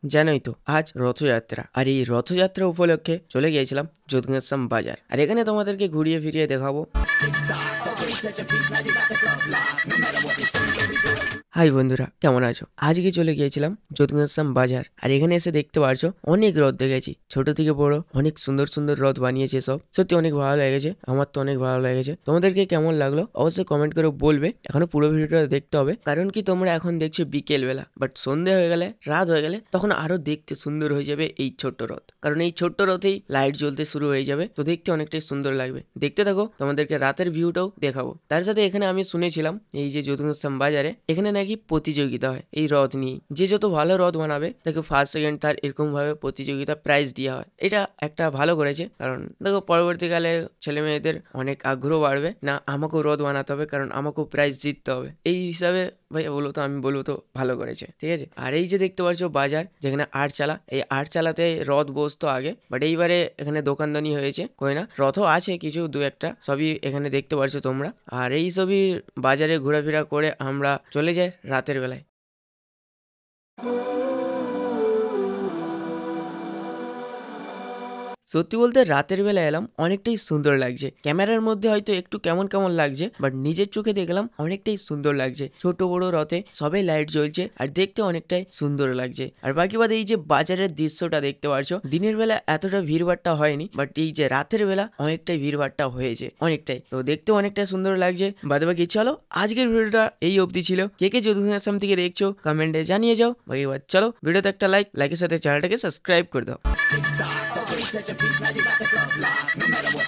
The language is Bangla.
জানোই তো আজ রথযাত্রা, আর এই রথযাত্রা উপলক্ষে চলে গিয়েছিলাম যোধঘাসম বাজার। আর এখানে তোমাদেরকে ঘুরিয়ে ফিরিয়ে দেখাবো। হাই বন্ধুরা, কেমন আছো? আজকে চলে গিয়েছিলাম যোধঘাসম বাজার, আর এখানে এসে দেখতে পারছো অনেক রথ দেখেছি, ছোট থেকে বড় অনেক সুন্দর সুন্দর রথ বানিয়েছে সব। সত্যি অনেক ভালো লেগেছে, আমার তো অনেক ভালো লেগেছে। তোমাদেরকে কেমন লাগলো অবশ্যই কমেন্ট করে বলবে। এখনো পুরো ভিডিওটা দেখতে হবে, কারণ কি তোমরা এখন দেখছো বিকেল বেলা, বাট সন্ধে হয়ে গেলে, রাত হয়ে গেলে তখন আরো দেখতে সুন্দর হয়ে যাবে এই ছোট্ট রথ। কারণ এই ছোট্ট রথেই লাইট জ্বলতে শুরু হয়ে যাবে, তো দেখতে অনেকটাই সুন্দর লাগবে। দেখতে থাকো, তোমাদেরকে রাতের ভিউটাও দেখাবো। তার সাথে এখানে আমি শুনেছিলাম এই যে যোধঘাসম বাজারে এখানে নাকি প্রতিযোগিতা হয় এই রথ নিয়ে। যে যত ভালো রথ বানাবে তাকে ফার্স্ট সেকেন্ড থার্ড এরকম ভাবে প্রতিযোগিতা প্রাইজ দেওয়া হয়। এটা একটা ভালো করেছে, কারণ দেখো পরবর্তীকালে ছেলে মেয়েদের অনেক আগ্রহ বাড়বে, না আমাকেও রথ বানাতে হবে, কারণ আমাকেও প্রাইজ জিততে হবে। এই হিসাবে ভাই আমি বলবো তো ভালো করেছে, ঠিক আছে। আর এই যে দেখতে পাচ্ছ বাজার, যেখানে আটচালা, এই আটচালাতে রথ বসতো আগে, বাট এইবারে এখানে দোকানদানি হয়েছে কই না, রথও আছে কিছু দু একটা, সবই এখানে দেখতে পারছো তোমরা। আর এই সবই বাজারে ঘোরাফেরা করে আমরা চলে যাই রাতের বেলায়। সত্যি বলতে রাতের বেলা এলাম, অনেকটাই সুন্দর লাগছে। ক্যামেরার মধ্যে হয়তো একটু কেমন কেমন লাগছে, বাট নিজের চোখে দেখলাম অনেকটাই সুন্দর লাগছে। ছোট বড় রথে সবাই লাইট জ্বলছে, আর দেখতে অনেকটাই সুন্দর লাগছে। আর বাকি বাদে এই যে বাজারের দৃশ্যটা দেখতে পারছো, দিনের বেলা এতটা ভিড়ভাট্টা হয়নি, বাট এই যে রাতের বেলা অনেকটাই ভিড়ভাট্টা হয়েছে, অনেকটাই। তো দেখতে অনেকটাই সুন্দর লাগছে। বাদে বাকি চলো, আজকের ভিডিওটা এই অবধি ছিল। কে কে যোধঘাসম থেকে দেখছো কমেন্টে জানিয়ে যাও। এবার চলো, ভিডিওতে একটা লাইকের সাথে চ্যানেলটাকে সাবস্ক্রাইব করে দাও। Such a beat, now you got the club locked. No matter what